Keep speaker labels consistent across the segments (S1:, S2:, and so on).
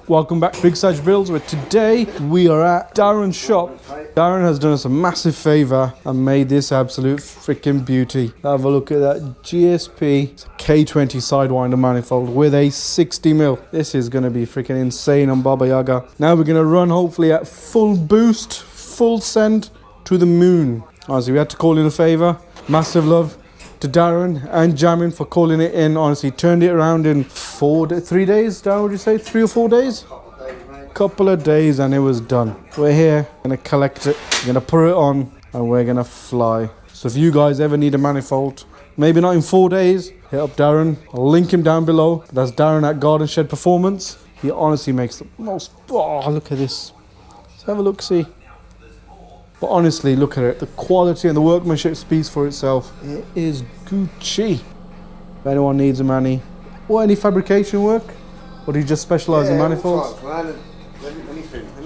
S1: Welcome back to Big Saj Builds, where today we are at Darren's shop. Darren has done us a massive favour and made this absolute freaking beauty. Have a look at that GSP. It's a K20 Sidewinder manifold with a 60mm. This is going to be freaking insane on Baba Yaga. Now we're going to run hopefully at full boost, full send to the moon. Honestly, we had to call in a favour. Massive love to Darren and Jamin for calling it in. Honestly, turned it around in 3 days. Darren, would you say 3 or 4 days? Couple of days and it was done. We're here, gonna collect it, gonna put it on, and we're gonna fly. So if you guys ever need a manifold, maybe not in 4 days, hit up Darren. I'll link him down below. That's Darren at Garden Shed Performance. He honestly makes the most. Oh, look at this. Let's have a look, see. But honestly, look at it. The quality and the workmanship speaks for itself. It is Gucci. If anyone needs a mani or any fabrication work, or do you just specialise in manifolds?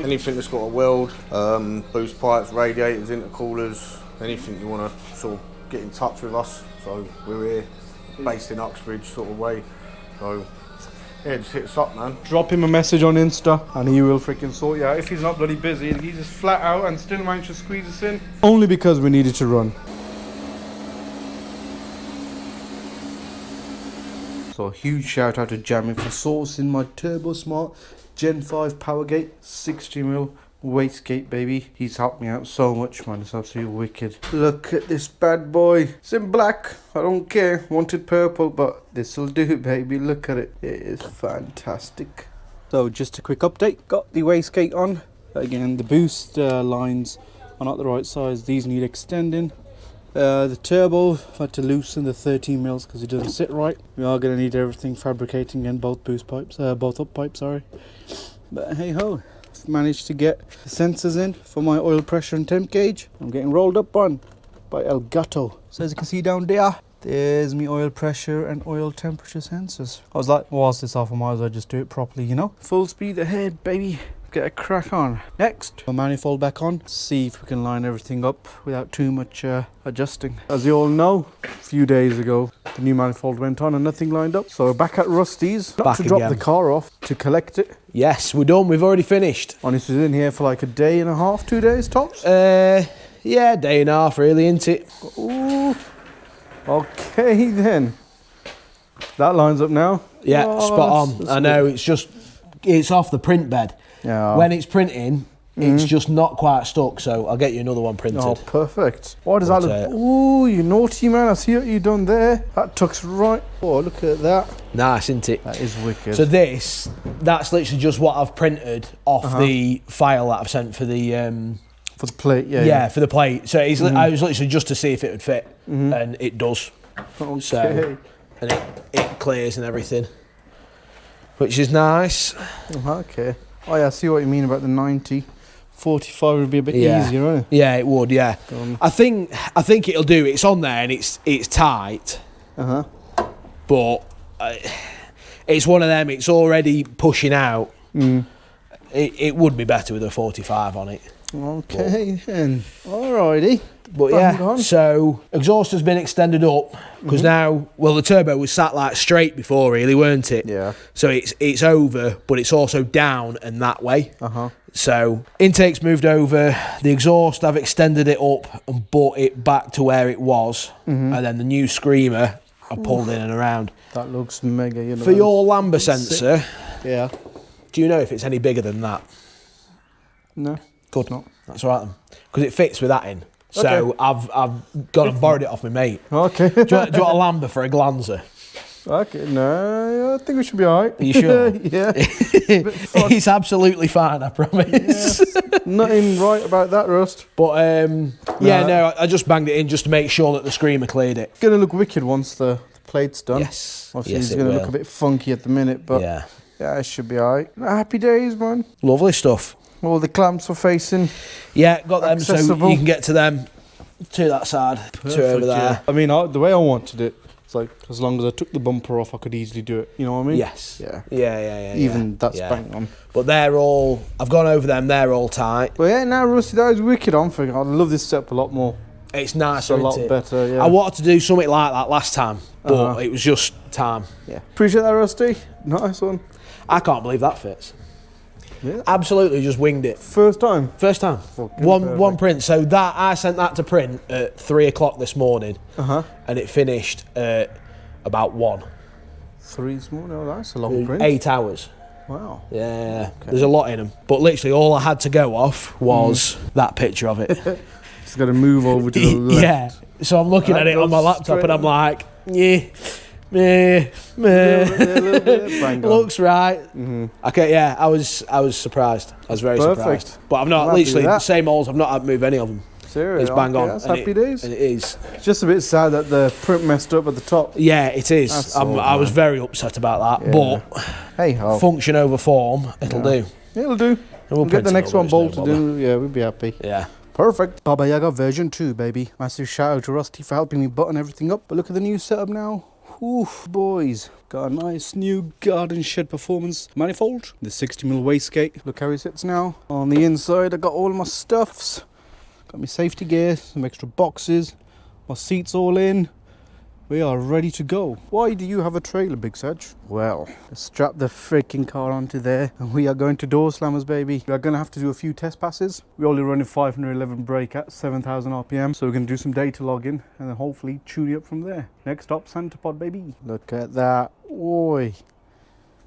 S2: Anything that's got a weld, boost pipes, radiators, intercoolers, anything you want to sort of get in touch with us. So we're here, based in Uxbridge sort of way. So yeah, just hit us up, man.
S1: Drop him a message on Insta and he will freaking sort you out. If he's not bloody busy, he's just flat out and still managed to squeeze us in. Only because we needed to run. So a huge shout out to Jamin for sourcing my Turbo Smart Gen 5 power gate, 60mm wastegate, baby. He's helped me out so much, man. It's absolutely wicked. Look at this bad boy. It's in black. I don't care. Wanted purple, but this'll do, baby. Look at it. It is fantastic. So just a quick update. Got the wastegate on. Again, the boost lines are not the right size. These need extending. The turbo, I've had to loosen the 13mm because it doesn't sit right. We are going to need everything fabricating and both boost pipes, both up pipes, sorry. But hey ho, I've managed to get the sensors in for my oil pressure and temp gauge. I'm getting rolled up on by El Gato. So as you can see down there, there's my oil pressure and oil temperature sensors. I was like, whilst it's off, I might as well just do it properly, you know? Full speed ahead, baby. Get a crack on. Next, a manifold back on. See if we can line everything up without too much adjusting. As you all know, a few days ago, the new manifold went on and nothing lined up. So we're back at Rusty's. Got to drop the car off to collect it.
S3: Yes, we're done. We've already finished.
S1: Honestly, in here for like a day and a half, 2 days tops.
S3: Yeah, day and a half, really, isn't it?
S1: Ooh. Okay then. That lines up now.
S3: Yeah, spot on. I know. It's off the print bed.
S1: Yeah.
S3: When it's printing, it's just not quite stuck, so I'll get you another one printed.
S1: Oh, perfect. Why does that look... Ooh, you naughty man. I see what you've done there. That tucks right... Oh, look at that.
S3: Nice, isn't it?
S1: That is wicked.
S3: So that's literally just what I've printed off the file that I've sent for the...
S1: for the plate, yeah.
S3: Yeah, for the plate. So it's I was literally just to see if it would fit, and it does.
S1: Okay.
S3: So, and it clears and everything, which is nice.
S1: Okay. Oh yeah, I see what you mean about the 90. 45 would be a bit easier, wouldn't it?
S3: Yeah, it would. Yeah, I think it'll do. It's on there and it's tight. But it's one of them. It's already pushing out. It would be better with a 45 on it.
S1: Okay then. Alrighty.
S3: But yeah, so exhaust has been extended up because now, well, the turbo was sat like straight before, really, weren't it?
S1: Yeah.
S3: So it's over, but it's also down and that way. So intake's moved over. The exhaust, I've extended it up and brought it back to where it was, and then the new screamer I pulled in and around.
S1: That looks mega. You know,
S3: for your lambda sensor.
S1: Yeah.
S3: Do you know if it's any bigger than that?
S1: No.
S3: Good. Not. That's all right then, because it fits with that in. So I've gone and borrowed it off my mate. Okay. do you want a lambda for a glanzer?
S1: Okay, no, I think we should be alright.
S3: Are you sure?
S1: Yeah.
S3: It's absolutely fine, I promise.
S1: Yeah. Nothing right about that, Rust.
S3: But yeah, no, I just banged it in just to make sure that the screamer cleared it.
S1: It's gonna look wicked once the plate's done.
S3: Yes.
S1: Obviously, it's gonna look a bit funky at the minute, but yeah, it should be alright. Happy days, man.
S3: Lovely stuff.
S1: All the clamps were facing.
S3: Yeah, got them
S1: accessible.
S3: so you can get to them, to that side, to over there.
S1: Yeah. I mean, the way I wanted it, it's like as long as I took the bumper off, I could easily do it. You know what I mean?
S3: Yes.
S1: Yeah.
S3: Yeah.
S1: Even that's bang on.
S3: But they're all, I've gone over them, they're all tight.
S1: But yeah, now Rusty, that is wicked on for you. I love this setup a lot more.
S3: It's nicer,
S1: it's a lot better, yeah.
S3: I wanted to do something like that last time, but it was just time.
S1: Yeah. Appreciate that, Rusty. Nice one.
S3: I can't believe that fits.
S1: Yeah.
S3: Absolutely just winged it.
S1: First time.
S3: First time.
S1: Fucking
S3: One
S1: perfect.
S3: print. So that I sent that to print at 3 o'clock this morning, and it finished at about 1.
S1: 3 small. No, that's a long print.
S3: 8 hours.
S1: Wow.
S3: Yeah, there's a lot in them. But literally all I had to go off was that picture of it.
S1: Just got to move over to the left.
S3: Yeah. So I'm looking
S1: That
S3: at it on my
S1: goes
S3: laptop
S1: straight
S3: and I'm
S1: up.
S3: like, yeah, meh, meh.
S1: little bit, bang on.
S3: Looks right. Okay, yeah, I was surprised. I was very
S1: Perfect.
S3: surprised. But I've not,
S1: Happy with
S3: literally,
S1: that.
S3: the same holes, I've not had to move any of them.
S1: Serious.
S3: It's bang on.
S1: That's
S3: and
S1: happy days.
S3: And it is.
S1: It's just a bit sad that the print messed up at the top.
S3: Yeah, it is.
S1: That's all,
S3: I was
S1: man.
S3: very upset about that.
S1: Yeah.
S3: But
S1: Hey ho.
S3: function over form, it'll do.
S1: It'll do.
S3: And
S1: We'll get
S3: print
S1: the
S3: it
S1: next
S3: over,
S1: one
S3: it's no
S1: bolted
S3: bother.
S1: in. Yeah, we'll be happy.
S3: Yeah.
S1: Perfect. Baba Yaga version 2, baby. Massive shout out to Rusty for helping me button everything up. But look at the new setup now. Oof, boys. Got a nice new garden shed performance manifold. The 60mm wastegate. Look how he sits now. On the inside, I got all my stuffs. Got my safety gear, some extra boxes. My seats all in. We are ready to go. Why do you have a trailer, Big Saj? Well, let's strap the freaking car onto there and we are going to door slammers, baby. We are going to have to do a few test passes. We're only running 511 brake at 7,000 RPM, so we're going to do some data logging and then hopefully tune it up from there. Next stop, Santa Pod, baby. Look at that. Oi.